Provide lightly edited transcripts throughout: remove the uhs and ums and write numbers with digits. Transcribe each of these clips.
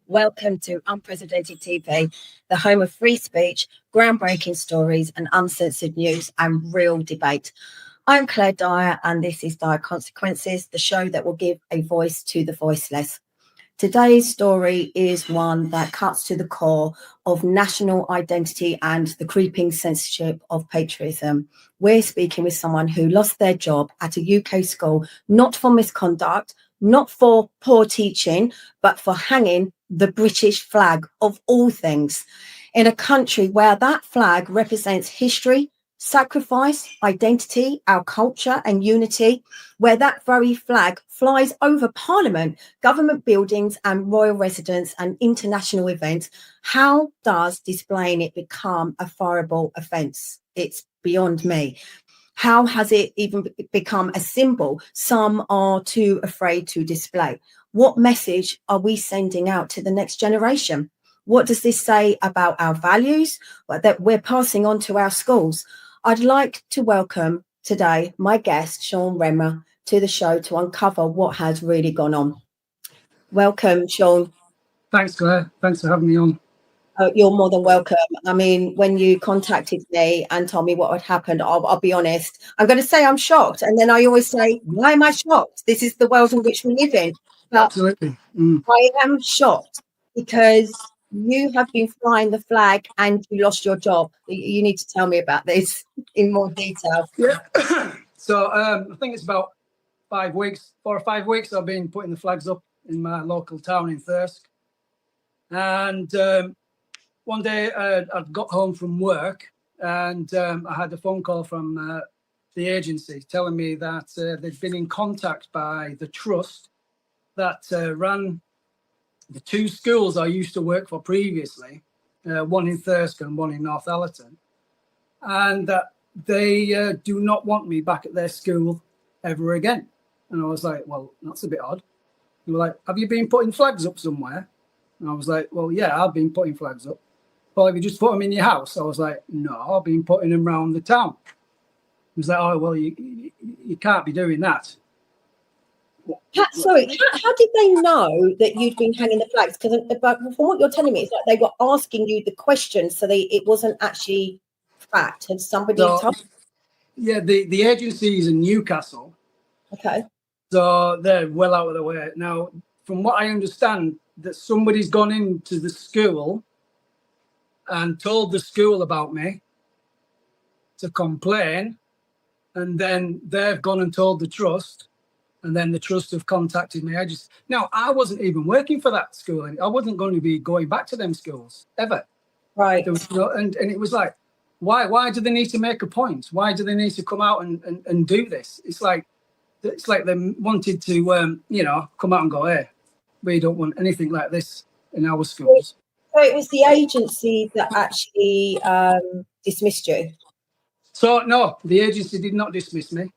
Welcome to Unprecedented TV, the home of free speech, groundbreaking stories, and uncensored news and real debate. I'm Claire Dyer, and this is Dyer Consequences, the show that will give a voice to the voiceless. Today's story is one that cuts to the core of national identity and the creeping censorship of patriotism. We're speaking with someone who lost their job at a UK school, not for misconduct, not for poor teaching, but for hanging the British flag of all things in a country where that flag represents history, sacrifice, identity, our culture and unity, where that very flag flies over Parliament, government buildings and royal residence and international events. How does displaying it become a fireable offence? It's beyond me. How has it even become a symbol some are too afraid to display? What message are we sending out to the next generation? What does this say about our values that we're passing on to our schools? I'd like to welcome today my guest, Shaun Remmer, to the show to uncover what has really gone on. Welcome, Shaun. Thanks, Claire. Thanks for having me on. You're more than welcome. I mean, when you contacted me and told me what had happened, I'll be honest. I'm going to say I'm shocked. And then I always say, why am I shocked? This is the world in which we live in. But absolutely. I am shocked because you have been flying the flag and you lost your job. You need to tell me about this in more detail. Yeah. So I think it's about 4 or 5 weeks I've been putting the flags up in my local town in Thirsk. And one day I'd got home from work and I had a phone call from the agency telling me that they'd been in contact by the trust that ran the 2 schools I used to work for previously, one in Thirsk and one in Northallerton, and that they do not want me back at their school ever again. And I was like, well, that's a bit odd. They were like, have you been putting flags up somewhere? And I was like, well, yeah, I've been putting flags up. Well, have you just put them in your house? I was like, no, I've been putting them around the town. He was like, oh, well, you can't be doing that. Sorry, how did they know that you'd been hanging the flags? Because from what you're telling me, it's like they were asking you the questions, so it wasn't actually fact. Had somebody told? Yeah, the agency is in Newcastle. Okay. So they're well out of the way. Now, from what I understand, that somebody's gone into the school and told the school about me to complain, and then they've gone and told the trust, and then the trust have contacted me. I wasn't even working for that school. I wasn't going to be going back to them schools ever. Right. There was and it was like, why do they need to make a point? Why do they need to come out and do this? It's like they wanted to come out and go, hey, we don't want anything like this in our schools. So it was the agency that actually dismissed you? So no, the agency did not dismiss me.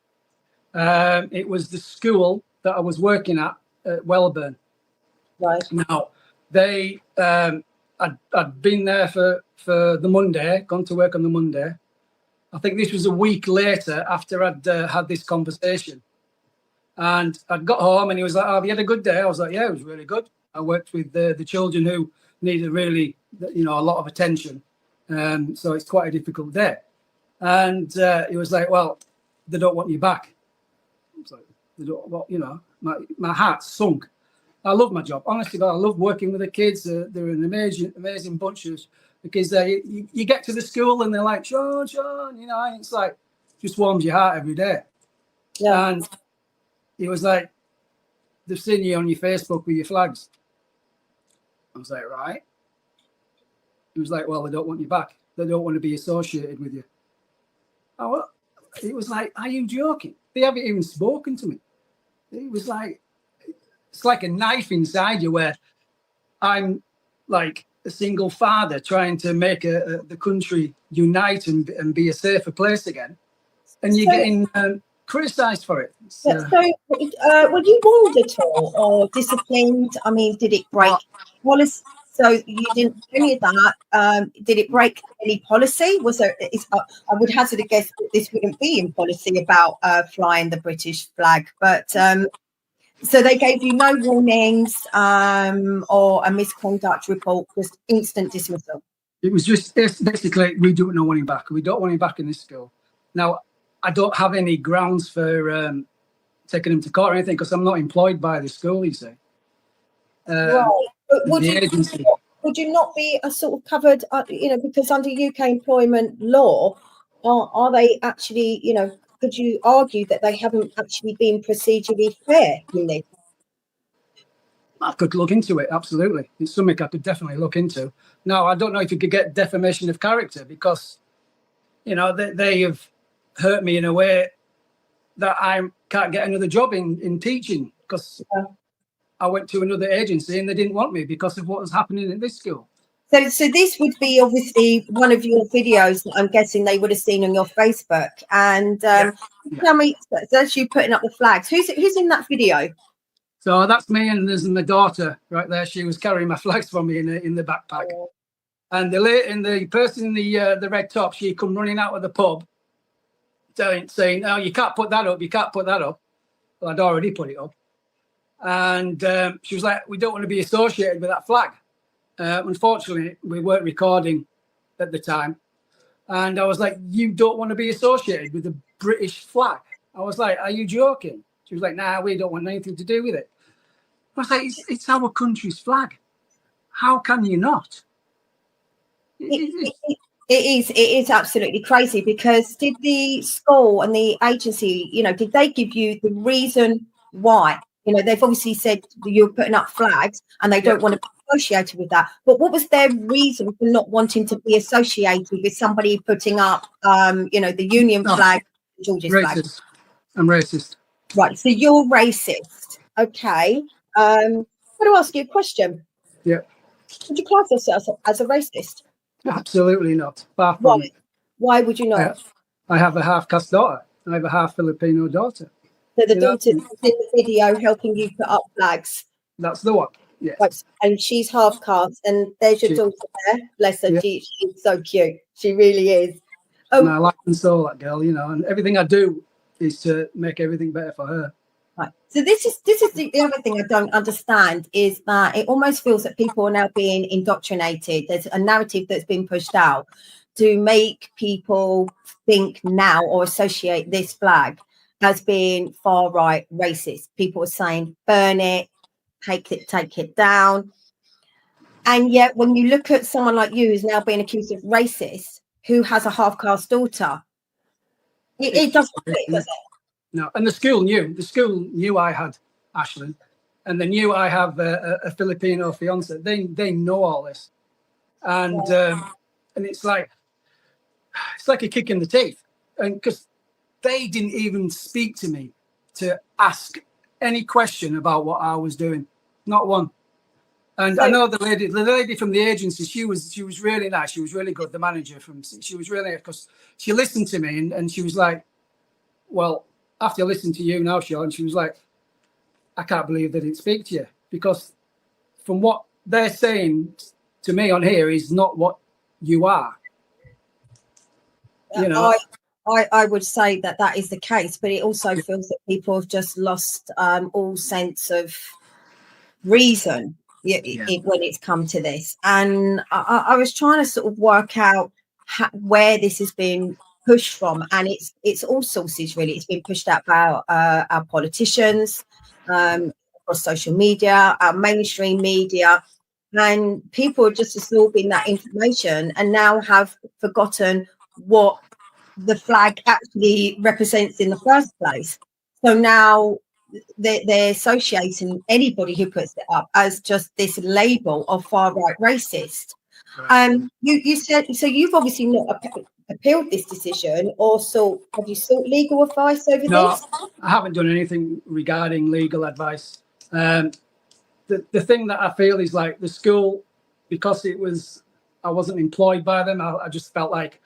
It was the school that I was working at Welburn. Right. Now, they I'd been there for the Monday, gone to work on the Monday. I think this was a week later after I'd had this conversation. And I'd got home and he was like, oh, have you had a good day? I was like, yeah, it was really good. I worked with the children who needed really, a lot of attention. So it's quite a difficult day. And he was like, well, they don't want you back. I was like, they don't, well, my heart sunk. I love my job. Honestly, I love working with the kids. They're an amazing bunch of kids there. You get to the school and they're like, Shaun, and it's like, just warms your heart every day. Yeah. And he was like, they've seen you on your Facebook with your flags. I was like, right. He was like, well, they don't want you back. They don't want to be associated with you. It was like, are you joking? They haven't even spoken to me. It was like, it's like a knife inside you where I'm like a single father trying to make the country unite and be a safer place again. And you're getting criticised for it. So were you warned at all or disciplined? I mean, did it break policy? So you didn't do any of that. Did it break any policy? Was there? I would hazard a guess that this wouldn't be in policy about flying the British flag. But So they gave you no warnings or a misconduct report, just instant dismissal. It was just basically, we don't want him back. We don't want him back in this school. Now, I don't have any grounds for taking him to court or anything because I'm not employed by the school, you see. Right. But The would you not be a sort of covered, because under UK employment law, are they actually, could you argue that they haven't actually been procedurally fair in this? I could look into it, absolutely. It's something I could definitely look into. Now, I don't know if you could get defamation of character because, they have hurt me in a way that I can't get another job in teaching because I went to another agency and they didn't want me because of what was happening in this school. So this would be obviously one of your videos that I'm guessing they would have seen on your Facebook. And tell me, that's you putting up the flags. Who's in that video? So that's me, and there's my daughter right there. She was carrying my flags for me in the backpack. Oh. And the person in the red top, she come running out of the pub, saying, "Oh, you can't put that up. You can't put that up." Well, I'd already put it up, and she was like, "We don't want to be associated with that flag." Unfortunately, we weren't recording at the time, and I was like, "You don't want to be associated with the British flag?" I was like, "Are you joking?" She was like, "Nah, we don't want anything to do with it." I was like, "It's our country's flag. How can you not?" It is absolutely crazy because did the school and the agency, did they give you the reason why? They've obviously said you're putting up flags and they don't want to be associated with that. But what was their reason for not wanting to be associated with somebody putting up, the Union flag, George's flag? I'm racist. Right. So you're racist. Okay. I'm going to ask you a question. Yeah. Would you class yourself as a racist? Absolutely not. Why would you not? I have a half-caste daughter. I have a half Filipino daughter. So the daughter in the video helping you put up flags. That's the one. Yes. Right. And she's half caste, and there's your daughter there. Bless her. Yeah. She's so cute. She really is. Oh, my life and soul, that girl. And everything I do is to make everything better for her. Right. So this is the other thing I don't understand is that it almost feels that people are now being indoctrinated. There's a narrative that's been pushed out to make people think now or associate this flag as being far right racist. People are saying burn it, take it down. And yet when you look at someone like you who's now being accused of racist, who has a half-caste daughter, it doesn't fit, does it? No, and the school knew I had Ashlyn, and they knew I have a Filipino fiance. They know all this, and it's like a kick in the teeth, and because they didn't even speak to me to ask any question about what I was doing, not one. And I know the lady from the agency. She was really nice. She was really good. The manager she was really, because she listened to me and she was like, "Well, after listening to you now, Shaun," she was like, "I can't believe they didn't speak to you because from what they're saying to me on here is not what you are." I would say that is the case, but it also feels that people have just lost all sense of reason when it's come to this. And I was trying to sort of work out where this has been pushed from, and it's all sources really. It's been pushed out by our politicians, across social media, our mainstream media, and people are just absorbing that information and now have forgotten what the flag actually represents in the first place. So now they're associating anybody who puts it up as just this label of far right racist. You said so. You've obviously not appealed this decision, or have you sought legal advice over this? No, I haven't done anything regarding legal advice. The thing that I feel is like the school, because I wasn't employed by them. I just felt like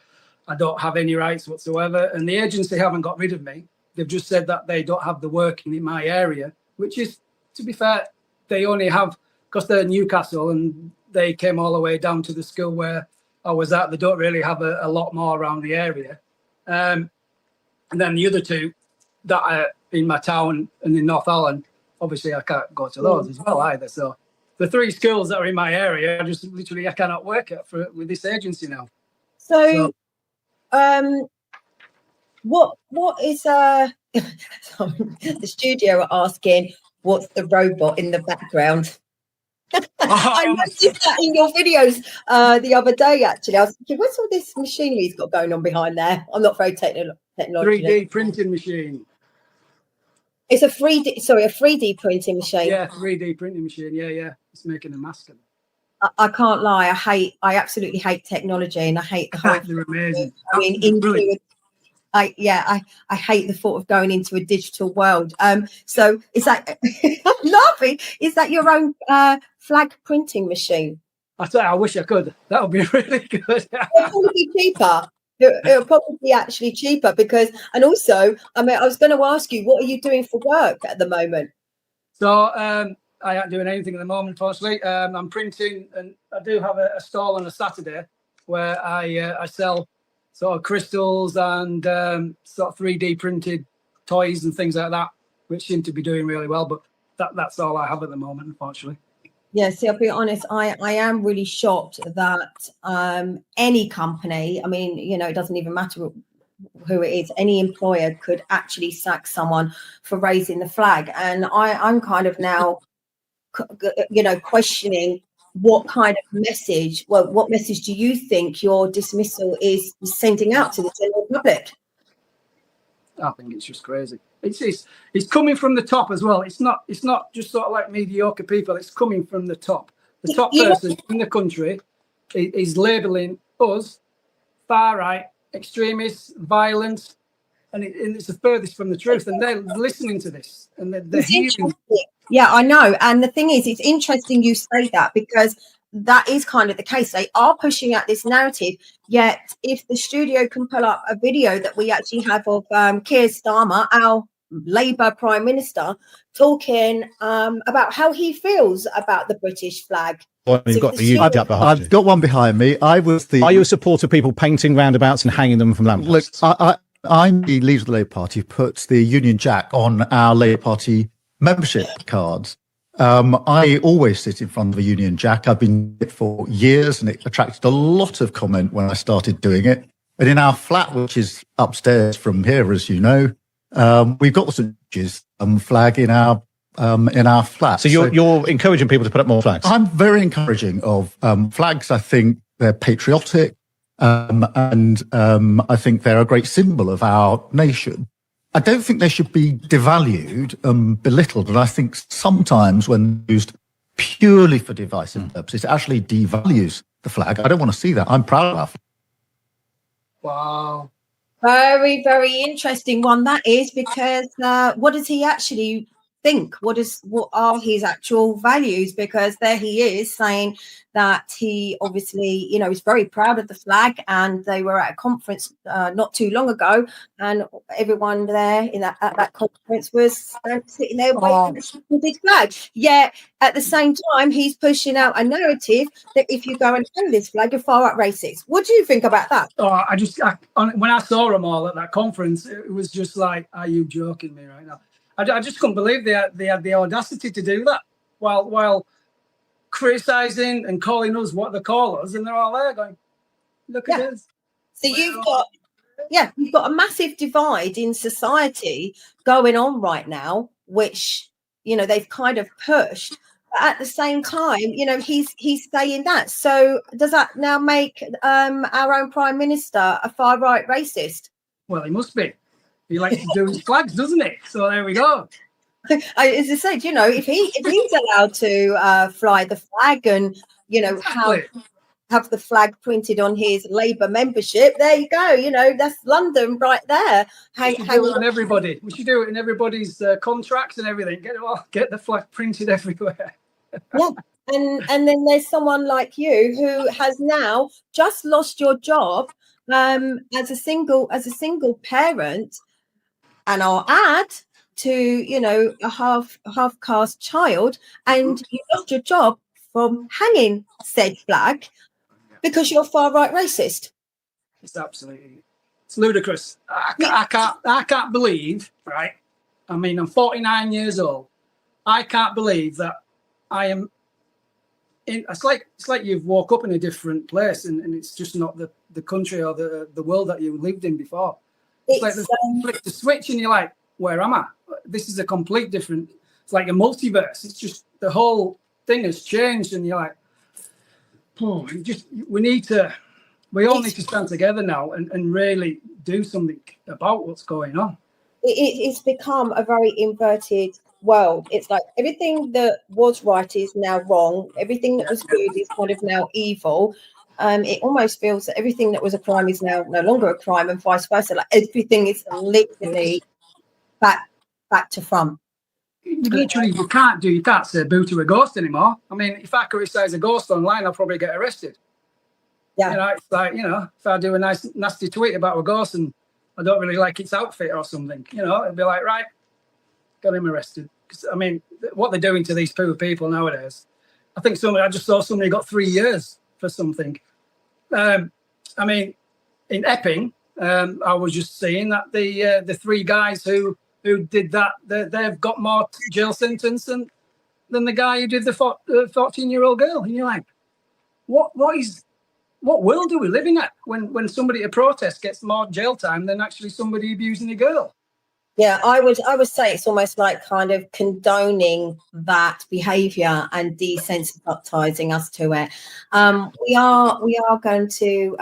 I don't have any rights whatsoever, and the agency haven't got rid of me. They've just said that they don't have the work in my area, which is, to be fair, they only have, because they're Newcastle and they came all the way down to the school where I was at. They don't really have a lot more around the area. And then the other two that are in my town and in North Allen, obviously I can't go to those as well either. So the 3 schools that are in my area, I cannot work at with this agency now. So what is the studio are asking what's the robot in the background? I noticed that in your videos the other day. Actually, I was thinking, what's all this machinery he's got going on behind there? I'm not very technological. 3D printing machine. It's a 3D printing machine. Yeah, 3D printing machine. Yeah. It's making a mask. I can't lie. I absolutely hate technology, and I hate the whole. They're amazing. I hate the thought of going into a digital world. So is that I'm laughing? Is that your own flag printing machine? I tell you, I wish I could. That would be really good. It'll probably be cheaper. It'll probably be actually cheaper because, and also, I mean, I was going to ask you, what are you doing for work at the moment? So I ain't doing anything at the moment, unfortunately. I'm printing, and I do have a stall on a Saturday where I sell sort of crystals and sort of 3D printed toys and things like that, which seem to be doing really well. But that's all I have at the moment, unfortunately. Yeah, see, I'll be honest, I am really shocked that any company, I mean, you know, it doesn't even matter who it is, any employer could actually sack someone for raising the flag. And I'm kind of now, you know, questioning what kind of message, well, what message do you think your dismissal is sending out to the general public? I think it's just crazy. It's coming from the top as well. It's not just sort of like mediocre people. It's coming from the top. The top person in the country is labelling us far right, extremists, violence, and it's the furthest from the truth. And they're listening to this, and they're hearing. Yeah, I know. And the thing is, it's interesting you say that because that is kind of the case. They are pushing out this narrative. Yet, if the studio can pull up a video that we actually have of Keir Starmer, our Labour Prime Minister, talking about how he feels about the British flag. Well, I've got one behind me. Are you a supporter of people painting roundabouts and hanging them from lampposts? Look, I'm the leader of the Labour Party who puts the Union Jack on our Labour Party membership cards. I always sit in front of a Union Jack. I've been doing it for years, and it attracted a lot of comment when I started doing it. And in our flat, which is upstairs from here, as you know, we've got the St. George's flag in our flat. So you're encouraging people to put up more flags? I'm very encouraging of flags. I think they're patriotic, and I think they're a great symbol of our nation. I don't think they should be devalued and belittled. And I think sometimes when used purely for divisive purposes, it actually devalues the flag. I don't want to see that. I'm proud of our flag. Wow. Very, very interesting one that is, because what does he actually think? What are his actual values? Because there he is saying that he obviously, you know, is very proud of the flag, and they were at a conference not too long ago, and everyone there at that conference was sitting there waiting for his flag. Yet at the same time, he's pushing out a narrative that if you go and hang this flag, you're far out racist. What do you think about that? Oh, when I saw them all at that conference, it was just like, are you joking me right now? I just couldn't believe they had the audacity to do that while criticising and calling us what they call us, and they're all there going, look at this. So you've got a massive divide in society going on right now, which, you know, they've kind of pushed. But at the same time, you know, he's saying that. So does that now make our own Prime Minister a far right racist? Well, he must be. He likes to do his flags, doesn't he? So there we go. As I said, you know, if he's allowed to fly the flag and, you know, have the flag printed on his Labour membership, there you go. You know, that's London right there. We should do it on everybody. We should do it in everybody's contracts and everything. Get the flag printed everywhere. Yeah. And then there's someone like you who has now just lost your job as a single parent, and I'll add to, you know, a half caste child, and you lost your job from hanging said flag because you're far right racist. It's ludicrous. I can't believe, right? I mean, I'm 49 years old. I can't believe that I am it's like you've woke up in a different place, and it's just not the country or the world that you lived in before. It's like they flick the switch and you're like, where am I? This is a complete different, it's like a multiverse. It's just the whole thing has changed, and you're like, oh, we all need to stand together now and really do something about what's going on. It's become a very inverted world. It's like everything that was right is now wrong. Everything that was good is kind of now evil. It almost feels that everything that was a crime is now no longer a crime, and vice versa. Like everything is literally back to front. Literally, you can't say boo to a ghost anymore. I mean, if I criticise a ghost online, I'll probably get arrested. Yeah. You know, it's like, if I do a nice nasty tweet about a ghost and I don't really like its outfit or something, it'd be like, right, got him arrested. Because I mean, what they're doing to these poor people nowadays. I just saw somebody got 3 years for something. I mean, in Epping, I was just seeing that the 3 guys who did that, they've got more jail sentence than the guy who did the 14-year-old girl. And you're like, what world are we living at when somebody at a protest gets more jail time than actually somebody abusing a girl? Yeah, I would say it's almost like kind of condoning that behaviour and desensitising us to it. We are going to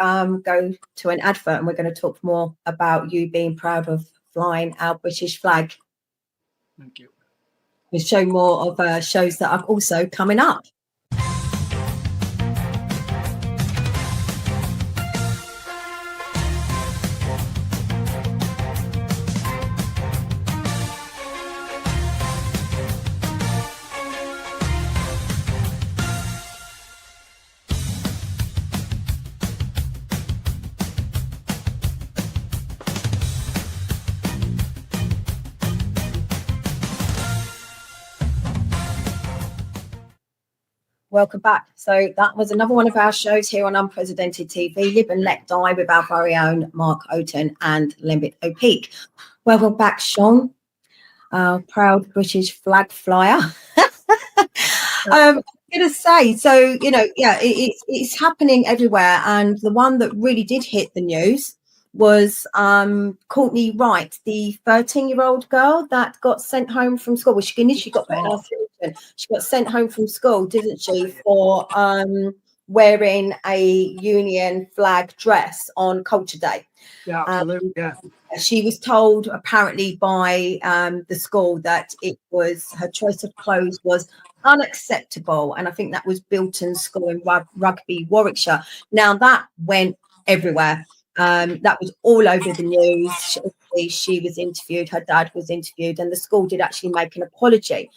go to an advert, and we're going to talk more about you being proud of flying our British flag. Thank you. We'll show more of shows that are also coming up. Welcome back. So that was another one of our shows here on Unprecedented TV, Live and Let Die, with our very own Mark Oaten and Lembit O'Peak. Welcome back, Shaun, our proud British flag flyer. I'm going to say, so, it's happening everywhere. And the one that really did hit the news was Courtney Wright, the 13-year-old girl that got sent home from school. Well, she initially got put in isolation. She got sent home from school, didn't she, for wearing a Union flag dress on Culture Day. Yeah, absolutely. Yeah. She was told apparently by the school that it was her choice of clothes was unacceptable, and I think that was Bilton School in Rugby, Warwickshire. Now that went everywhere. That was all over the news. She was interviewed, her dad was interviewed, and the school did actually make an apology.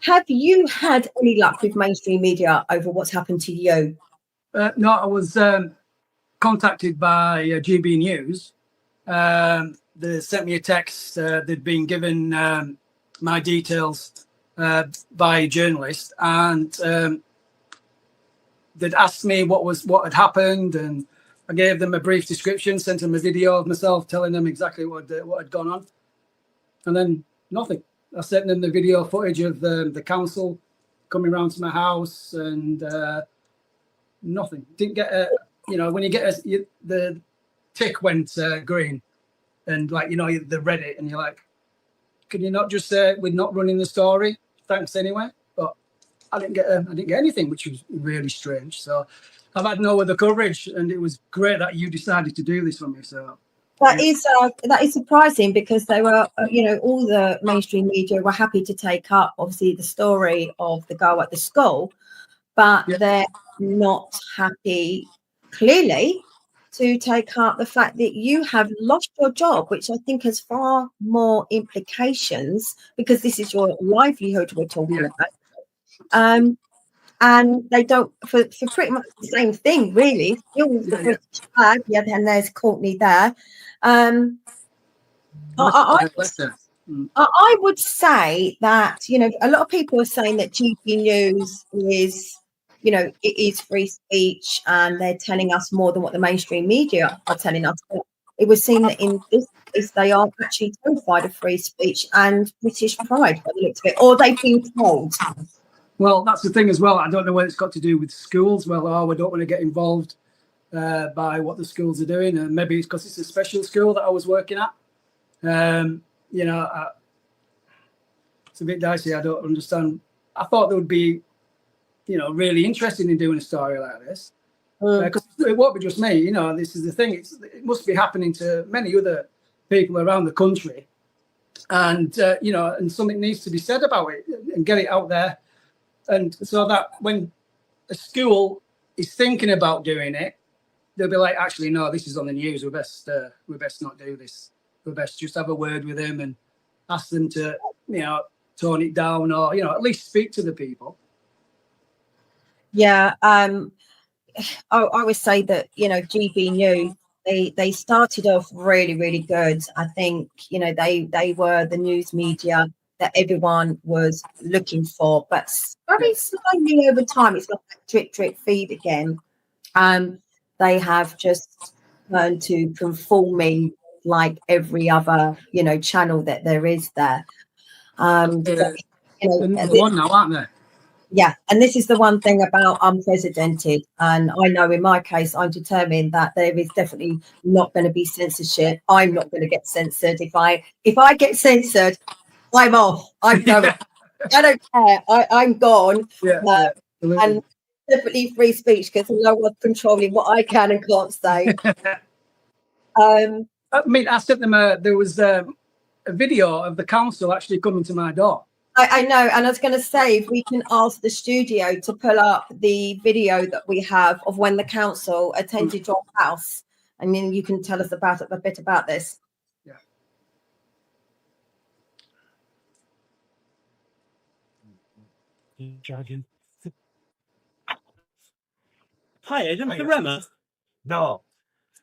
Have you had any luck with mainstream media over what's happened to you? No, I was contacted by GB News. They sent me a text. They'd been given my details by a journalist, and they'd asked me what had happened, and I gave them a brief description, sent them a video of myself telling them exactly what had gone on, and then nothing. I sent them the video footage of the council coming around to my house, and nothing. Didn't get when you get the tick went green, and the Reddit, and you're like, can you not just say we're not running the story? Thanks anyway. But I didn't get anything, which was really strange. So I've had no other coverage, and it was great that you decided to do this for me. So that is surprising, because they were, all the mainstream media were happy to take up, obviously, the story of the girl at the school, but they're not happy, clearly, to take up the fact that you have lost your job, which I think has far more implications, because this is your livelihood we're talking about. And they don't, for pretty much the same thing, really. Still the British flag, and there's Courtney there. I would say that, a lot of people are saying that GB News is, it is free speech, and they're telling us more than what the mainstream media are telling us. But it was seen that in this case they are actually terrified of free speech and British pride by the looks of it, or they've been told. Well, that's the thing as well. I don't know whether it's got to do with schools. Well, oh, we don't want to get involved by what the schools are doing, and maybe it's because it's a special school that I was working at. You know, it's a bit dicey. I don't understand. I thought there would be, you know, really interested in doing a story like this, because it won't be just me. You know, this is the thing. It must be happening to many other people around the country, and you know, and something needs to be said about it and get it out there, and so that when a school is thinking about doing it, they'll be like, actually, no, this is on the news. We best not do this. We best just have a word with them and ask them to, you know, tone it down, or, you know, at least speak to the people. Yeah, I would say that, you know, GB News, they started off really, really good. I think, you know, they were the news media that everyone was looking for, but very slowly over time, it's like a drip feed again. They have just turned to conforming like every other, you know, channel that there is there. They're number one now, aren't they? Yeah, and this is the one thing about unprecedented. And I know in my case, I'm determined that there is definitely not going to be censorship. I'm not going to get censored. If I get censored, I'm off. I'm going. I don't care. I'm gone. And definitely free speech, because no one's controlling what I can and can't say. I mean, I sent them there was a video of the council actually coming to my door. I know, and I was going to say, if we can ask the studio to pull up the video that we have of when the council attended your house, and then you can tell us a bit about this. Yeah. Dragon. Hi, is it Mr. Remmer? No,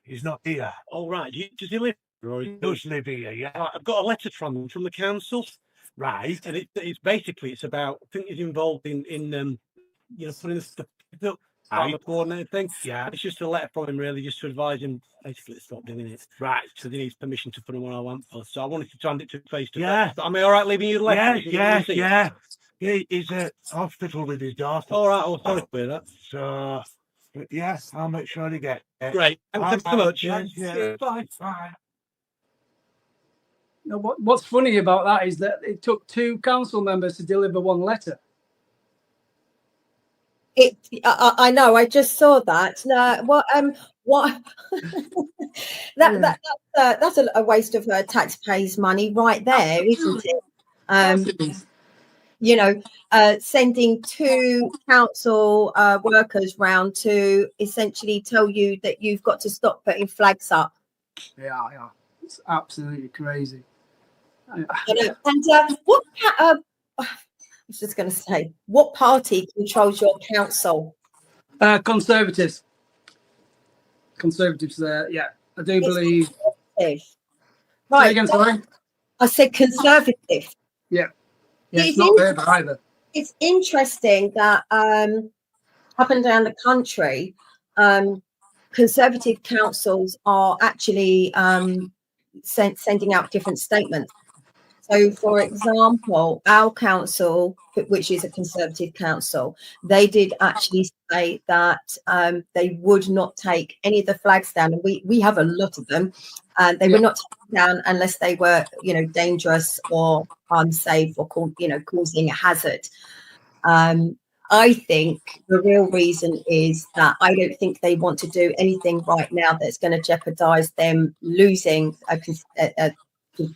he's not here. All right. Does he live here? Or He does live here, yeah. I've got a letter from the council. Right. And it's basically, it's about, I think he's involved in you know, putting the on the coordinated thing. Yeah. It's just a letter from him, really, just to advise him basically to stop doing it. Right. So he needs permission to put him on our lamp post. So I wanted to hand it to face to face. Yeah. Am I all right leaving you the letter? Yeah. He's at hospital with his daughter. All right. Oh, sorry to hear that. So, yeah, I'll make sure he gets it. Great. Thanks so much. Yeah. Bye. Bye. You know, what's funny about that is that it took 2 council members to deliver 1 letter. I know. I just saw that. No, what? That's a waste of taxpayers' money right there, isn't it? You know, sending 2 council workers round to essentially tell you that you've got to stop putting flags up. Yeah, it's absolutely crazy. And what? I was just going to say, what party controls your council? Conservatives. Conservatives there, yeah. I do believe. Right. Say again, sorry? I said conservative. Yeah, it's not there either. It's interesting that up and down the country, conservative councils are actually sending out different statements. So, for example, our council, which is a conservative council, they did actually say that they would not take any of the flags down, and we have a lot of them, and they would not take them down unless they were, you know, dangerous or unsafe or causing a hazard. I think the real reason is that I don't think they want to do anything right now that's going to jeopardize them losing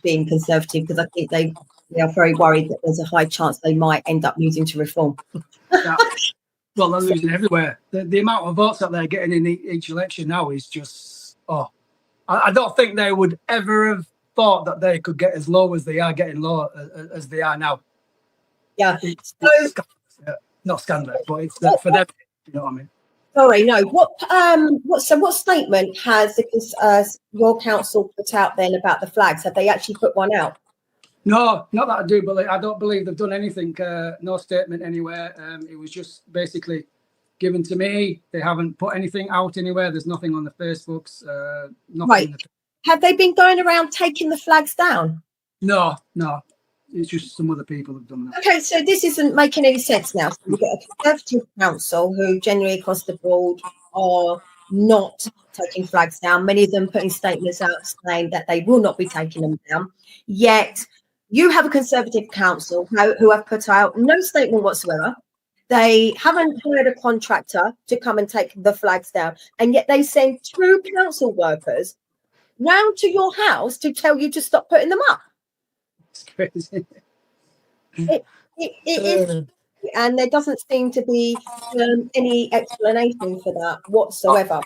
being conservative, because I think they are very worried that there's a high chance they might end up losing to Reform. Yeah. Well, they're losing everywhere. The amount of votes that they're getting in each election now is just, I don't think they would ever have thought that they could get as low as they are getting low as they are now. Yeah. It's not scandalous, but it's for them, you know what I mean? Sorry, no. What statement has your council put out then about the flags? Have they actually put one out? No, not that I do believe. I don't believe they've done anything. No statement anywhere. It was just basically given to me. They haven't put anything out anywhere. There's nothing on the Facebooks. Nothing. Right. Have they been going around taking the flags down? No. It's just some other people have done that. Okay, so this isn't making any sense now. So we've got a Conservative council who generally across the board are not taking flags down. Many of them putting statements out saying that they will not be taking them down. Yet you have a Conservative council who have put out no statement whatsoever. They haven't hired a contractor to come and take the flags down. And yet they send 2 council workers round to your house to tell you to stop putting them up. It's crazy. It is, and there doesn't seem to be any explanation for that whatsoever.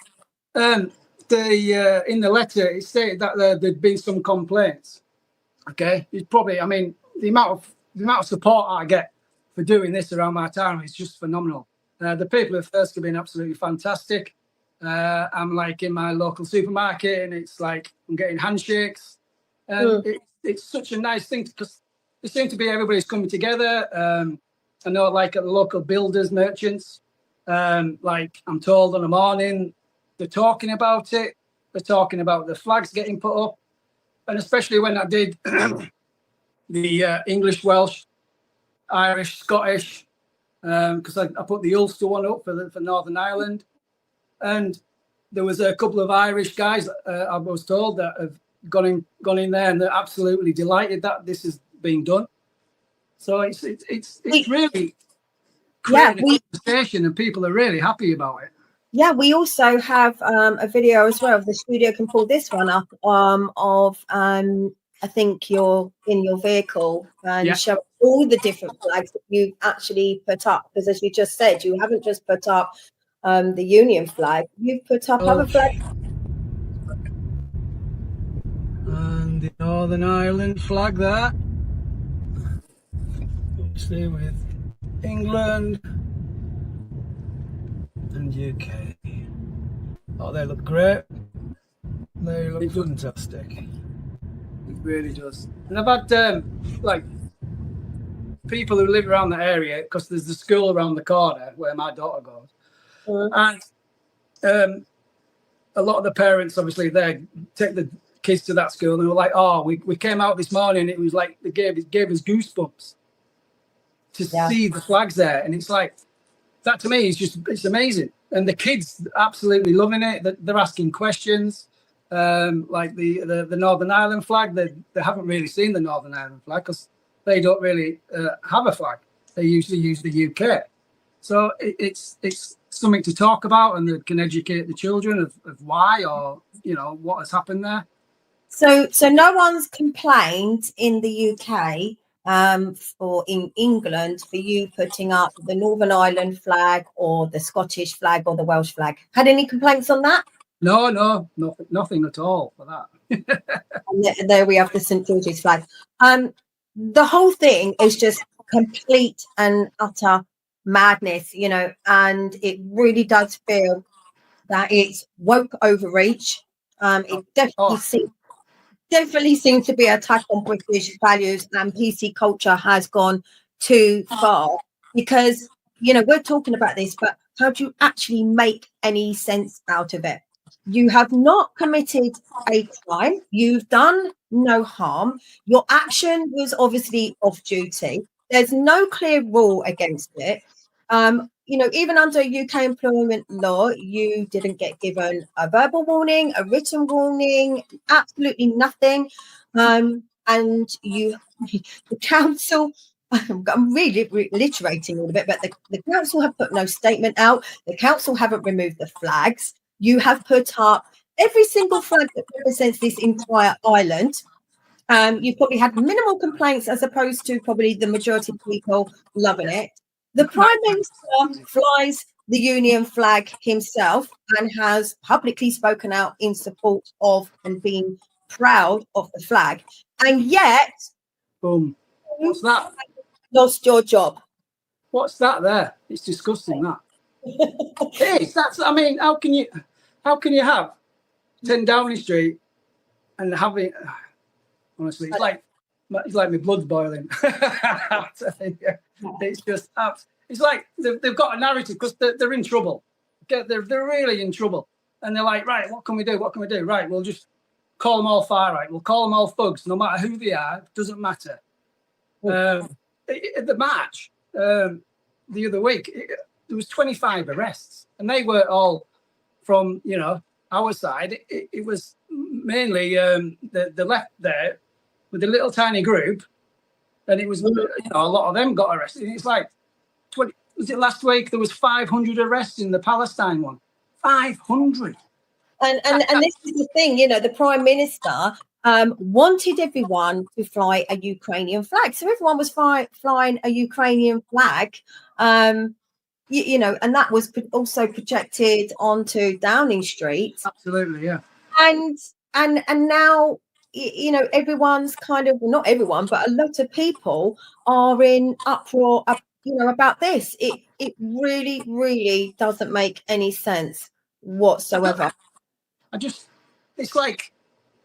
In the letter, it stated that there'd been some complaints. Okay, it's probably. I mean, the amount of support I get for doing this around my town is just phenomenal. The people at Thirsk have been absolutely fantastic. I'm like in my local supermarket, and it's like I'm getting handshakes. It's such a nice thing because there seems to be everybody's coming together. I know, like at the local builders, merchants, like I'm told in the morning, they're talking about it. They're talking about the flags getting put up. And especially when I did the English, Welsh, Irish, Scottish, because I put the Ulster one up for Northern Ireland. And there was a couple of Irish guys, I was told, that have gone in there, and they're absolutely delighted that this is being done. So it's really creating a conversation, and people are really happy about it. Yeah, we also have a video as well. The studio can pull this one up of I think you're in your vehicle and show all the different flags that you've actually put up. Because as you just said, you haven't just put up the Union flag, you've put up other flags. And the Northern Ireland flag there. Obviously with England and UK. Oh, they look great. They look fantastic. It really does. And I've had like people who live around the area, because there's the school around the corner where my daughter goes. And a lot of the parents, obviously, they take the kids to that school, and they were like, "Oh, we came out this morning. It was like it gave us goosebumps to see the flags there." And it's like that to me is it's amazing. And the kids absolutely loving it. They're asking questions, like the Northern Ireland flag. They haven't really seen the Northern Ireland flag because they don't really have a flag. They usually use the UK. So it's something to talk about, and they can educate the children of why, or what has happened there. So no one's complained in the UK or in England for you putting up the Northern Ireland flag or the Scottish flag or the Welsh flag. Had any complaints on that? No, nothing at all for that. And there we have the St George's flag. The whole thing is just complete and utter madness, and it really does feel that it's woke overreach. It definitely seems to be an attack on British values, and PC culture has gone too far, because we're talking about this, but how do you actually make any sense out of it? You have not committed a crime. You've done no harm. Your action was obviously off duty. There's no clear rule against it. Even under UK employment law, you didn't get given a verbal warning, a written warning, absolutely nothing. And the council, I'm really reiterating all of it, but the council have put no statement out. The council haven't removed the flags. You have put up every single flag that represents this entire island. You've probably had minimal complaints, as opposed to probably the majority of people loving it. The Prime Minister flies the Union flag himself and has publicly spoken out in support of and being proud of the flag. And yet, boom, what's that? Lost your job. What's that there? It's disgusting, that. It is. I mean, how can you have 10 Downing Street and having, honestly, it's like my blood's boiling. It's just, it's like they've got a narrative because they're in trouble. They're really in trouble. And they're like, right, what can we do? What can we do? Right, we'll just call them all far right. We'll call them all thugs, no matter who they are. It doesn't matter. At the march the other week, there was 25 arrests, and they were all from our side. It was mainly the left there with a little tiny group, and it was a lot of them got arrested. And it's like 20. Was it last week? There was 500 arrests in the Palestine one. 500. And this is the thing, the Prime Minister wanted everyone to fly a Ukrainian flag. So everyone was flying a Ukrainian flag, and that was also projected onto Downing Street. Absolutely, yeah. And now, everyone's kind of, well, not everyone, but a lot of people are in uproar, about this. It really, really doesn't make any sense whatsoever. It's like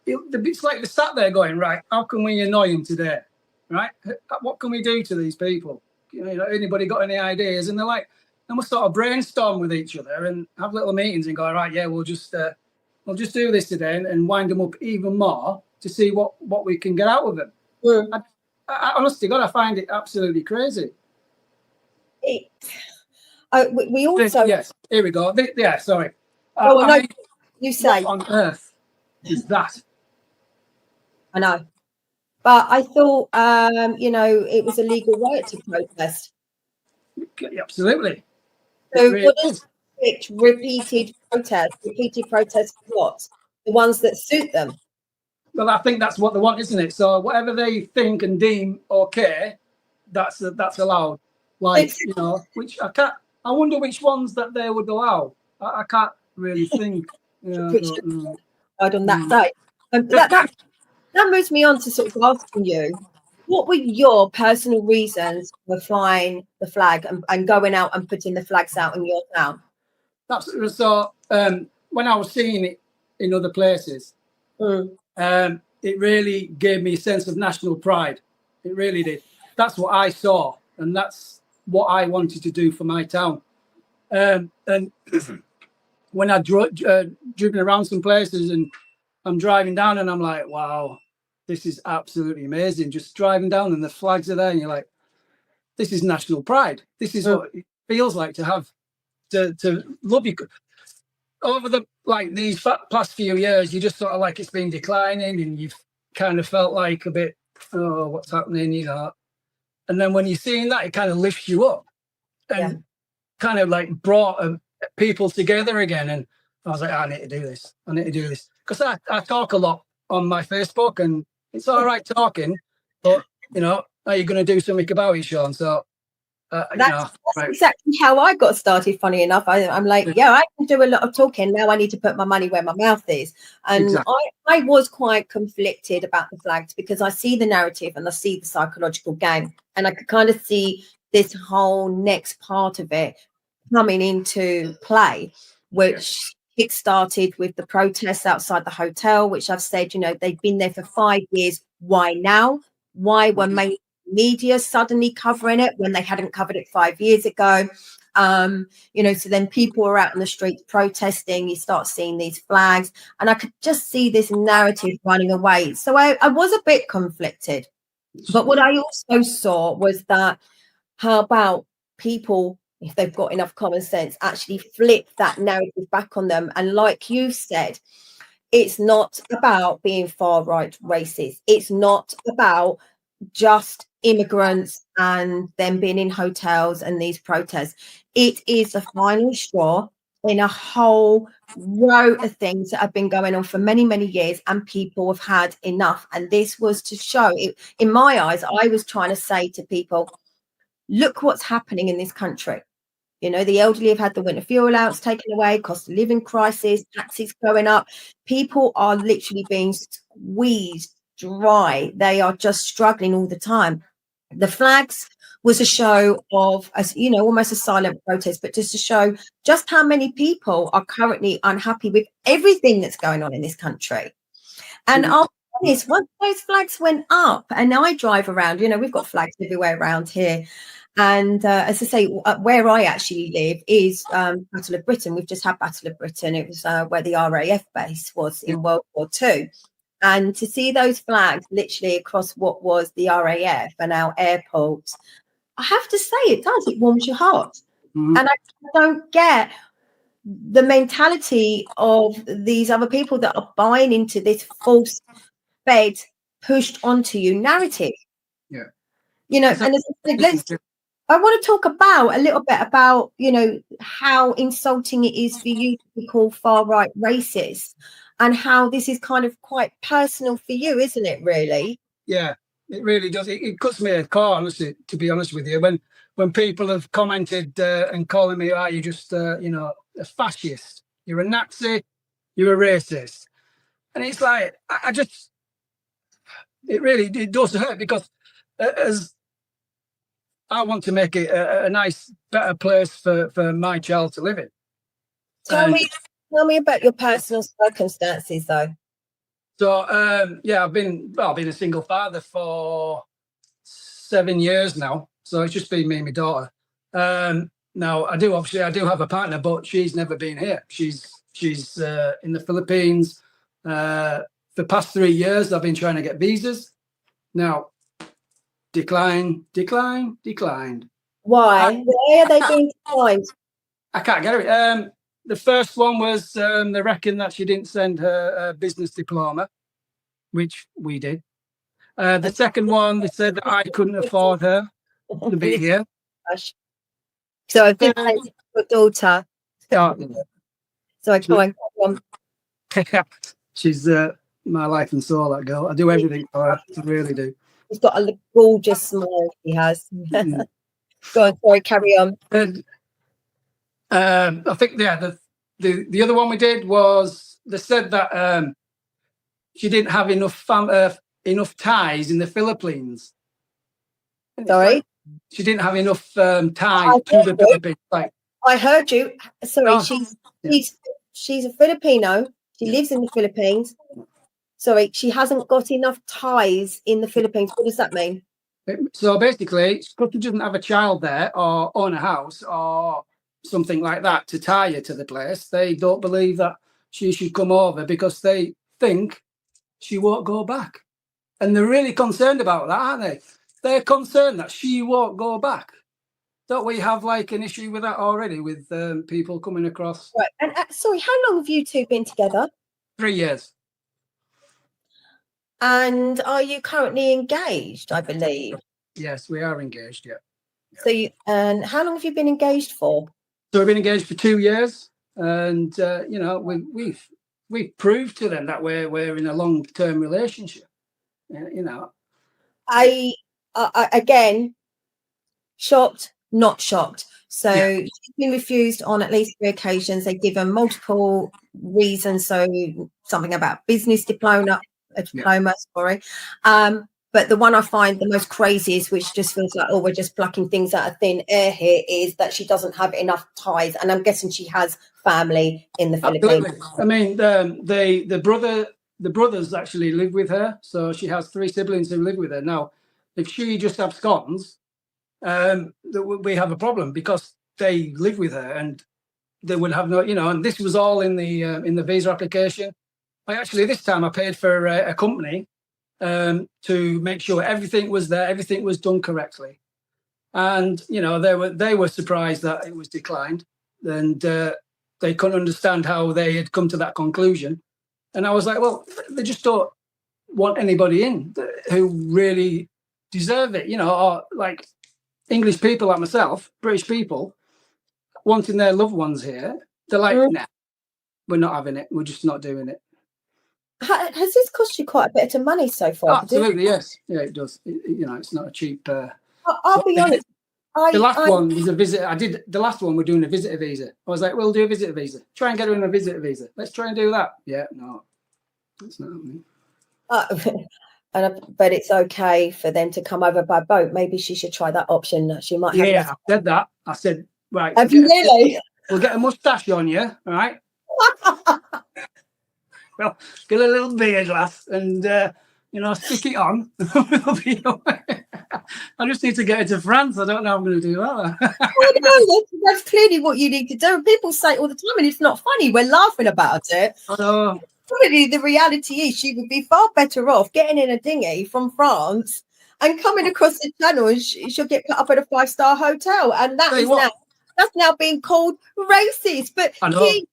they're sat there going, right, how can we annoy them today? Right? What can we do to these people? Anybody got any ideas? And they're like, and we'll sort of brainstorm with each other and have little meetings and go, right, yeah, we'll just do this today and wind them up even more to see what we can get out of them. Mm. I honestly, God, I find it absolutely crazy. We also... Yes, here we go. Sorry. You say... What on earth is that? I know. But I thought, it was a legal right to protest. Absolutely. So what is repeated protest? Repeated protest for what? The ones that suit them. Well, I think that's what they want, isn't it? So whatever they think and deem okay, that's allowed. Like, which I wonder which ones that they would allow. I can't really think. On that day. That moves me on to sort of asking you, what were your personal reasons for flying the flag and going out and putting the flags out in your town? So when I was seeing it in other places, it really gave me a sense of national pride. It really did. That's what I saw, and that's what I wanted to do for my town. And when I driven around some places and I'm driving down and I'm like, wow, this is absolutely amazing. Just driving down and the flags are there and you're like, this is national pride. This is what it feels like to have to love you. Over these past few years, you just sort of like it's been declining and you've kind of felt like a bit, oh, what's happening, And then when you're seeing that, it kind of lifts you up and kind of like brought people together again. And I was like, I need to do this. Because I talk a lot on my Facebook and it's all right talking, but, are you going to do something about it, Shaun? So, that's exactly how I got started, funny enough. I'm like, I can do a lot of talking. Now I need to put my money where my mouth is. And exactly. I was quite conflicted about the flags because I see the narrative and I see the psychological game. And I could kind of see this whole next part of it coming into play, which kick-started with the protests outside the hotel, which I've said, they've been there for 5 years. Why now? Why were media suddenly covering it when they hadn't covered it 5 years ago? So then people are out on the streets protesting. You start seeing these flags, and I could just see this narrative running away. So I was a bit conflicted. But what I also saw was that how about people, if they've got enough common sense, actually flip that narrative back on them? And like you said, it's not about being far right racist. It's not about just immigrants and them being in hotels and these protests. It is the final straw in a whole row of things that have been going on for many, many years, and people have had enough. And this was to show it. In my eyes, I was trying to say to people, look what's happening in this country. The elderly have had the winter fuel allowance taken away, cost of living crisis, taxes going up. People are literally being squeezed dry. They are just struggling all the time. The flags was a show of, almost a silent protest, but just to show just how many people are currently unhappy with everything that's going on in this country. And I'll be honest, once those flags went up, and I drive around, we've got flags everywhere around here. And as I say, where I actually live is Battle of Britain. We've just had Battle of Britain. It was where the RAF base was in World War II. And to see those flags literally across what was the RAF and our airports, I have to say it does. It warms your heart. Mhm. And I don't get the mentality of these other people that are buying into this false fed, pushed onto you narrative. Yeah. You know, It's and I want to talk about a little bit about, you know, how insulting it is for you to be called far-right racist, and how this is kind of quite personal for you, isn't it, really? Yeah, it really does. It cuts me a core, honestly, to be honest with you. When people have commented and calling me, you're just, you know, a fascist, you're a Nazi, you're a racist. And it's like, I just, it really it does hurt, because as I want to make it a nice, better place for my child to live in. Tell me about your personal circumstances, though. So, yeah, I've been a single father for 7 years now. So it's just been me and my daughter. Now I do have a partner, but she's never been here. She's in the Philippines. For the past 3 years, I've been trying to get visas. Now, declined. Why? Why are they being declined? I can't get it. The first one was they reckon that she didn't send her business diploma, which we did. The second one, they said that I couldn't afford her to be here. So I've been your daughter. Oh, So go on. she's my life and soul, that girl. I do everything for her. I really do. She's got a gorgeous smile. She has. Go on, sorry, carry on. And I think the other one we did was they said that she didn't have enough ties in the Philippines. Sorry, like, she didn't have enough ties to the Philippines. Like, I heard you. Sorry, Oh, she's a Filipino. She lives in the Philippines. Sorry, she hasn't got enough ties in the Philippines. What does that mean? so basically, because she doesn't have a child there or own a house or something like that to tie her to the place, they don't believe that she should come over, because they think she won't go back. And they're really concerned about that, aren't they? They're concerned that she won't go back. Don't we have like an issue with that already, with people coming across? Right. And sorry, how long have you two been together? 3 years. And are you currently engaged, I believe? Yes, we are engaged, yeah. So and how long have you been engaged for? So we've been engaged for 2 years, and you know, we've proved to them that we're in a long-term relationship. You know, I again, shocked, not shocked. So she's been refused on at least 3 occasions. They give her multiple reasons. So something about business diploma, sorry. But the one I find the most craziest, which just feels like, oh, we're just plucking things out of thin air here, is that she doesn't have enough ties. And I'm guessing she has family in the Philippines. I mean, the brothers actually live with her. So she has 3 siblings who live with her. Now, if she just absconds, we have a problem, because they live with her and they would have no, you know, and this was all in the visa application. This time I paid for a company to make sure everything was there, everything was done correctly. And, you know, they were surprised that it was declined, and they couldn't understand how they had come to that conclusion. And I was like, well, they just don't want anybody in who really deserve it, you know, or like English people like myself, British people, wanting their loved ones here. They're like, nah, we're not having it. We're just not doing it. Has this cost you quite a bit of money so far? Absolutely, yes. Yeah, it does. You know, it's not a cheap... I'll be honest. The last one was a visit. The last one, we're doing a visitor visa. I was like, we'll do a visitor visa. Try and get her in a visitor visa. Let's try and do that. Yeah, no, it's not happening. But it's okay for them to come over by boat. Maybe she should try that option. She might have. Yeah, I said that. I said, right. Have you really? We'll get a mustache on you, all right? Well, get a little beard, lass, and you know, stick it on. We'll be away. I just need to get into France. I don't know how I'm going to do that. No, that's clearly what you need to do. People say it all the time, and it's not funny. We're laughing about it. I know. probably the reality is she would be far better off getting in a dinghy from France and coming across the channel, and she'll get put up at a 5-star hotel, and that's now being called racist. But here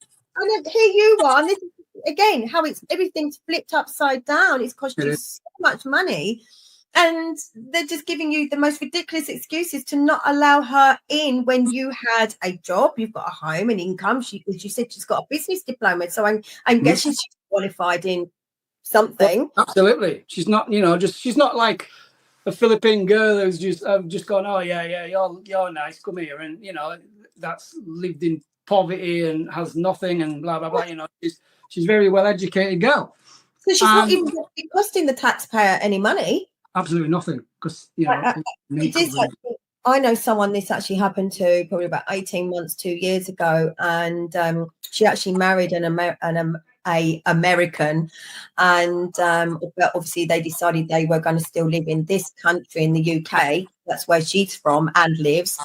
you are, and this is again how everything's flipped upside down. It's cost you so much money, and they're just giving you the most ridiculous excuses to not allow her in when you had a job, you've got a home and income. As you said, she's got a business diploma, so I'm guessing she's qualified in something. Well, absolutely, she's not. She's not like a Philippine girl who's just gone, oh yeah, you're nice, come here, and that's lived in poverty and has nothing and blah blah blah. She's very well educated girl. So she's not even costing the taxpayer any money. Absolutely nothing, because I know someone this actually happened to probably about 18 months, 2 years ago, and she actually married an American, and but obviously they decided they were going to still live in this country, in the UK. That's where she's from and lives.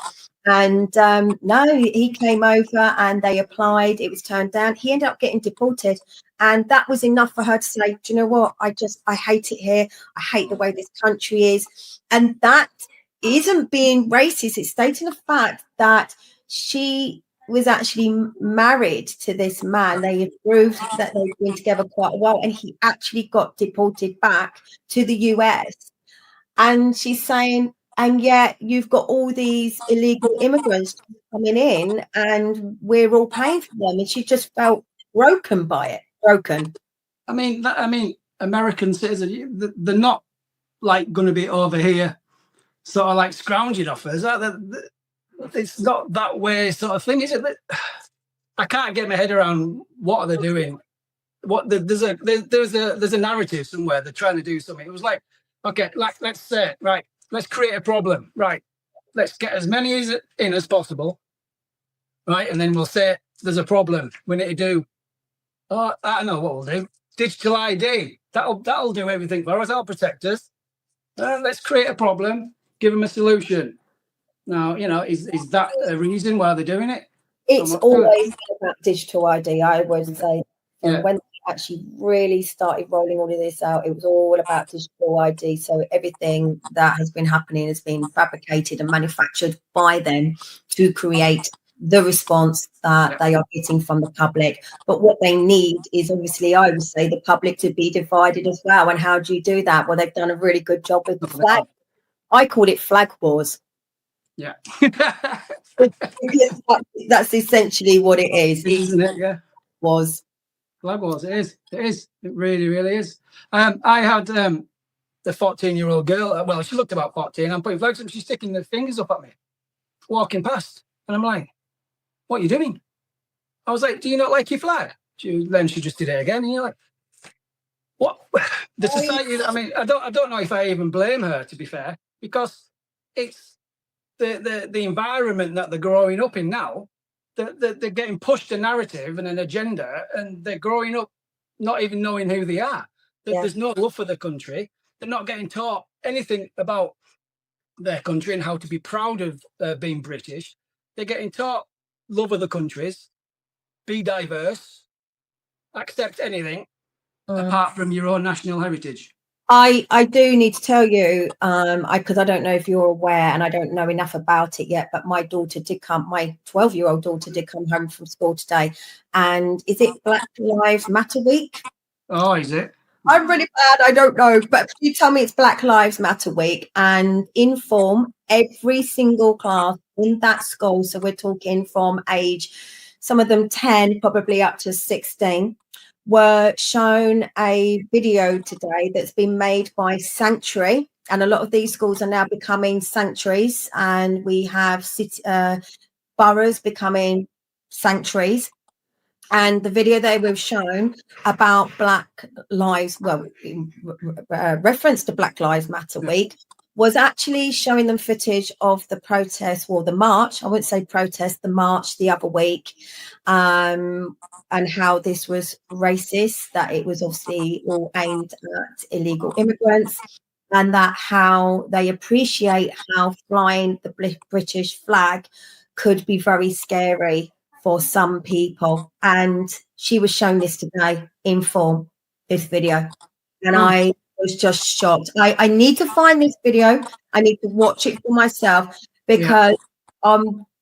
And no, he came over and they applied. It was turned down. He ended up getting deported. And that was enough for her to say, do you know what? I hate it here. I hate the way this country is. And that isn't being racist. It's stating the fact that she was actually married to this man. They had proved that they've been together quite a while. And he actually got deported back to the US. And she's saying, and yet you've got all these illegal immigrants coming in and we're all paying for them. And she just felt broken by it. Broken. I mean, American citizens, they're not like going to be over here sort of like scrounging offers. It's not that way sort of thing, is it? I can't get my head around what are they doing. There's a narrative somewhere. They're trying to do something. It was like, okay, let's say, right, let's create a problem, right? Let's get as many in as possible, right? And then we'll say there's a problem. We need to do. Oh, I know what we'll do. Digital ID. That'll do everything for us. That'll protect us. Let's create a problem. Give them a solution. Now, is that a reason why they're doing it? It's always about digital ID. I would say, and when they actually really started rolling all of this out, it was all about digital ID. So everything that has been happening has been fabricated and manufactured by them to create the response that they are getting from the public. But what they need is, obviously, I would say, the public to be divided as well. And how do you do that? Well, they've done a really good job with the flag. I called it flag wars. Yeah. That's essentially what it is. Isn't it? Yeah. Was. Flag wars. It is. It is. It really, really is. I had the 14-year-old girl. Well, she looked about 14. I'm putting flags up. She's sticking her fingers up at me, walking past. And I'm like, what are you doing? I was like, do you not like your flag? Then she just did it again. And you're like, what? The society, I mean, I don't know if I even blame her, to be fair, because it's the environment that they're growing up in now. They're getting pushed a narrative and an agenda, and they're growing up not even knowing who they are. There's no love for the country. They're not getting taught anything about their country and how to be proud of being British. They're getting taught love of the countries, be diverse, accept anything apart from your own national heritage. I do need to tell you, because I don't know if you're aware, and I don't know enough about it yet, but my 12-year-old daughter did come home from school today. And is it Black Lives Matter week? Oh, is it? I'm really bad. I don't know. But you tell me it's Black Lives Matter week, and in form, every single class in that school, so we're talking from age, some of them 10, probably up to 16, were shown a video today that's been made by Sanctuary. And a lot of these schools are now becoming sanctuaries, and we have boroughs becoming sanctuaries. And the video they were shown about Black Lives, in reference to Black Lives Matter week, was actually showing them footage of the protest, or the march. I wouldn't say protest, the march the other week, and how this was racist, that it was obviously all aimed at illegal immigrants, and that how they appreciate how flying the British flag could be very scary for some people. And she was shown this today in form, this video. And I was just shocked. I need to find this video. I need to watch it for myself because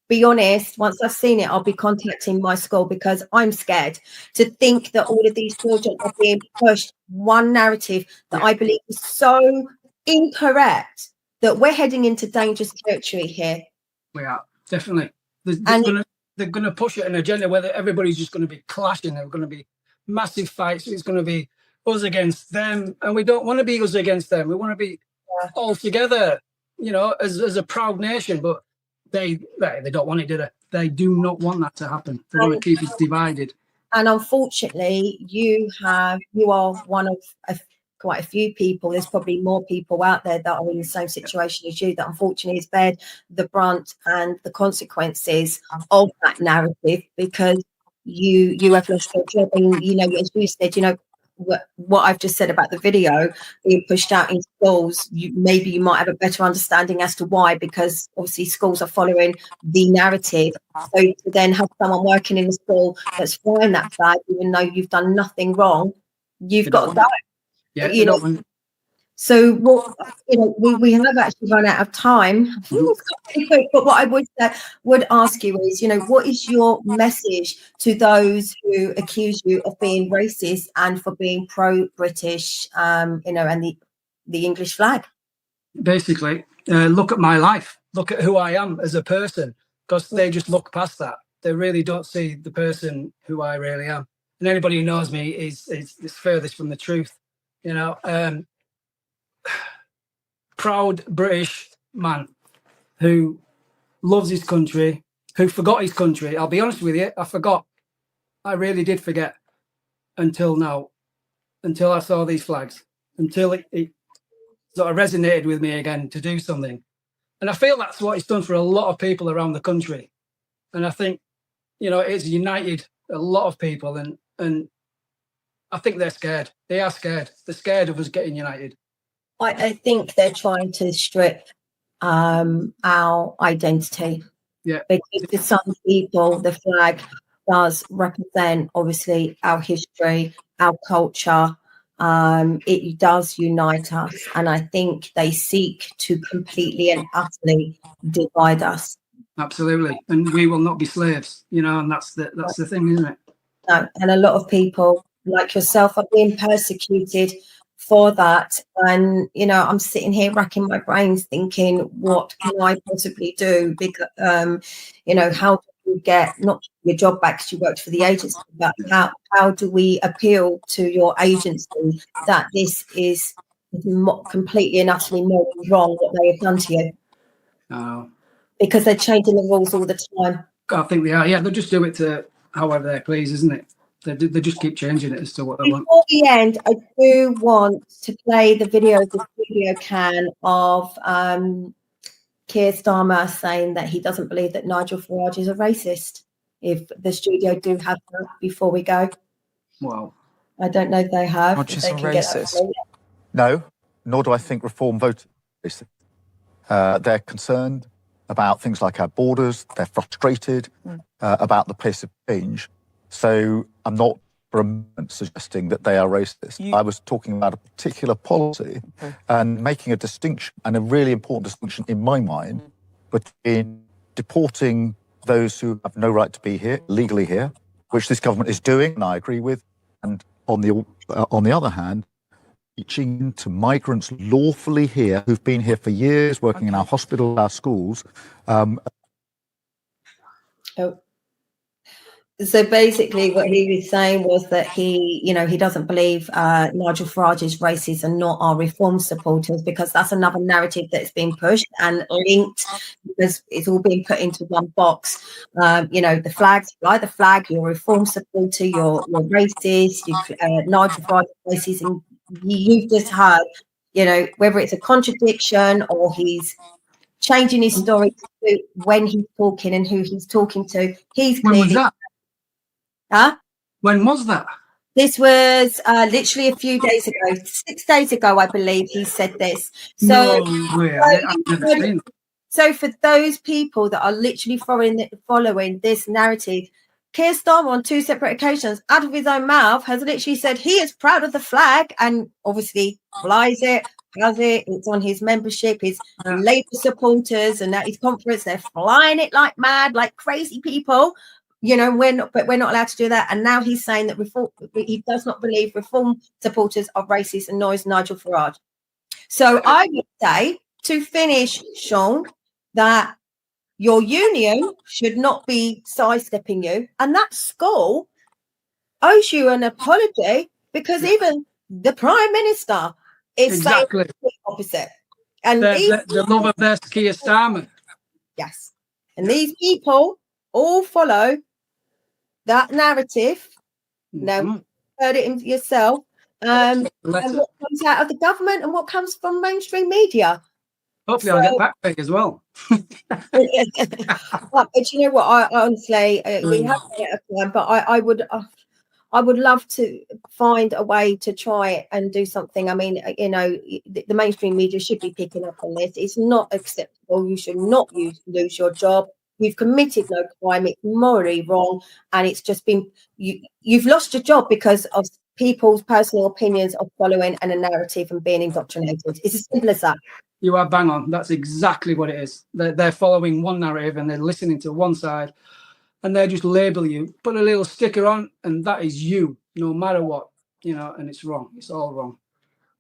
be honest, once I've seen it, I'll be contacting my school because I'm scared to think that all of these children are being pushed one narrative that I believe is so incorrect that we're heading into dangerous territory here. We are, definitely. They're going to push an agenda where everybody's just going to be clashing. There are going to be massive fights. It's going to be us against them. And we don't want to be us against them. We want to be all together, you know, as a proud nation. But they don't want it, do they? They do not want that to happen. They want to keep us divided. And unfortunately, you are one of quite a few people. There's probably more people out there that are in the same situation as you that unfortunately has bear the brunt and the consequences of that narrative because you have lost your job. And, you know, as you said, you know, what I've just said about the video being pushed out in schools, maybe you might have a better understanding as to why, because obviously schools are following the narrative. So to then have someone working in the school that's flying that flag, even though you've done nothing wrong, you've got to go. Yeah, you know. So what we have actually run out of time. But what I would ask you is, you know, what is your message to those who accuse you of being racist and for being pro-British, you know, and the English flag? Basically, look at my life. Look at who I am as a person, because they just look past that. They really don't see the person who I really am. And anybody who knows me is furthest from the truth. You know, proud British man who loves his country, who forgot his country. I'll be honest with you, I forgot. I really did forget until now, until I saw these flags, until it sort of resonated with me again to do something. And I feel that's what it's done for a lot of people around the country. And I think, you know, it's united a lot of people, and I think they're scared. They are scared. They're scared of us getting united. I think they're trying to strip our identity. Yeah. Because for some people, the flag does represent, obviously, our history, our culture. It does unite us. And I think they seek to completely and utterly divide us. Absolutely. And we will not be slaves, you know, and that's the thing, isn't it? No. And a lot of people like yourself are being persecuted for that. And, you know, I'm sitting here racking my brains thinking, what can I possibly do? Because, you know, how do you get not your job back because you worked for the agency, but how do we appeal to your agency that this is completely and utterly wrong what they have done to you? No. Because they're changing the rules all the time. I think they are. Yeah, they'll just do it to however they please, isn't it? They just keep changing it as to what they want. Before the end, I do want to play the video, the studio can, of Keir Starmer saying that he doesn't believe that Nigel Farage is a racist. If the studio do have that before we go. Wow. I don't know if they have. Not just a racist. No, nor do I think Reform voters are racist. They're concerned about things like our borders. They're frustrated about the pace of change. So I'm not for a moment suggesting that they are racist. I was talking about a particular policy and making a distinction, and a really important distinction in my mind, between deporting those who have no right to be here, legally here, which this government is doing, and I agree with, and on the other hand, reaching into migrants lawfully here who've been here for years, working in our hospitals, our schools. So basically what he was saying was that he doesn't believe Nigel Farage is racist and not our Reform supporters, because that's another narrative that's been pushed and linked, because it's all being put into one box. The flags, fly the flag, you're a Reform supporter, you're racist, Nigel Farage is racist, and you've just heard, whether it's a contradiction or he's changing his story to when he's talking and who he's talking to. He's clearly... When was that? Huh? When was that? This was literally a few days ago, 6 days ago, I believe he said this. So, no way. I've never seen it. So for those people that are literally following this narrative, Keir Starmer on 2 separate occasions, out of his own mouth, has literally said he is proud of the flag and obviously flies it, has it. It's on his membership, his Labour supporters, and at his conference, they're flying it like mad, like crazy people. You know, we're not allowed to do that. And now he's saying that he does not believe reform supporters are racist and noise Nigel Farage. So I would say, to finish, Shaun, that your union should not be sidestepping you, and that school owes you an apology, because even the Prime Minister is saying the opposite. And the love of their Keir Starmer. Yes. And these people all follow that narrative. Now, heard it yourself. And what comes out of the government and what comes from mainstream media. Hopefully, I'll get back as well. But you know what? I honestly, we have to get a plan, but I would love to find a way to try and do something. I mean, you know, the mainstream media should be picking up on this. It's not acceptable. You should not lose your job. You've committed no crime. It's morally wrong, and it's just been you've lost your job because of people's personal opinions of following and a narrative and being indoctrinated. It's as simple as that. You are bang on. That's exactly what it is. They're following one narrative and they're listening to one side, and they just label you, put a little sticker on, and that is you, no matter what, you know, and it's wrong. It's all wrong.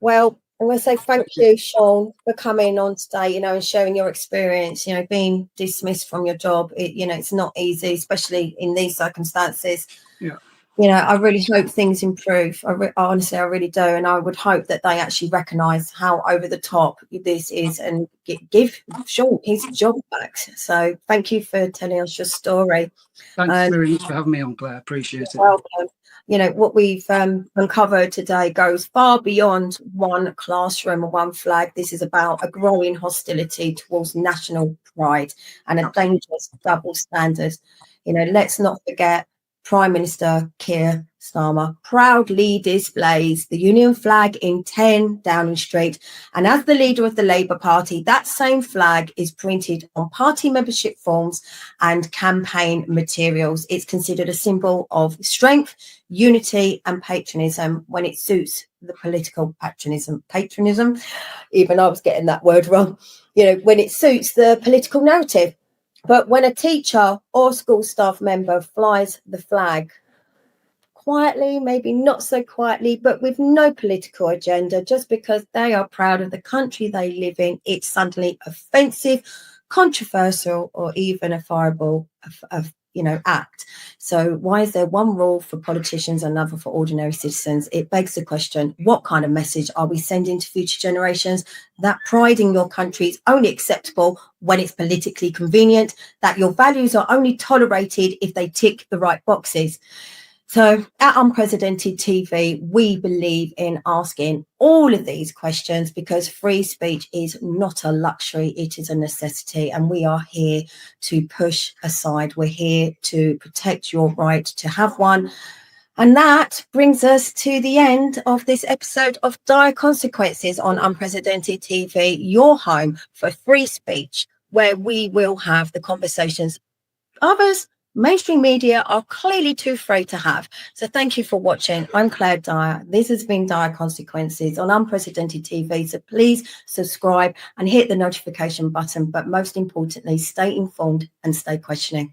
Well, I want to say thank you, Shaun, for coming on today, you know, and sharing your experience. You know, being dismissed from your job, you know, it's not easy, especially in these circumstances. Yeah. You know, I really hope things improve. Honestly, I really do. And I would hope that they actually recognise how over the top this is and give Shaun his job back. So thank you for telling us your story. Thanks very much for having me on, Claire. Appreciate it. Welcome. You know, what we've uncovered today goes far beyond one classroom or one flag. This is about a growing hostility towards national pride and a dangerous double standard. You know, let's not forget Prime Minister Keir Starmer proudly displays the Union flag in 10 Downing Street. And as the leader of the Labour Party, that same flag is printed on party membership forms and campaign materials. It's considered a symbol of strength, unity and patriotism when it suits the political patriotism, even I was getting that word wrong, you know, when it suits the political narrative. But when a teacher or school staff member flies the flag quietly, maybe not so quietly, but with no political agenda, just because they are proud of the country they live in, it's suddenly offensive, controversial, or even a fireable act. So why is there one rule for politicians and another for ordinary citizens? It begs the question, what kind of message are we sending to future generations? That pride in your country is only acceptable when it's politically convenient, that your values are only tolerated if they tick the right boxes. So at Unprecedented TV, we believe in asking all of these questions because free speech is not a luxury, it is a necessity. And we are here to push aside. We're here to protect your right to have one. And that brings us to the end of this episode of Dyer Consequences on Unprecedented TV, your home for free speech, where we will have the conversations others mainstream media are clearly too afraid to have. So thank you for watching. I'm Claire Dyer. This has been Dyer Consequences on Unprecedented TV. So please subscribe and hit the notification button. But most importantly, stay informed and stay questioning.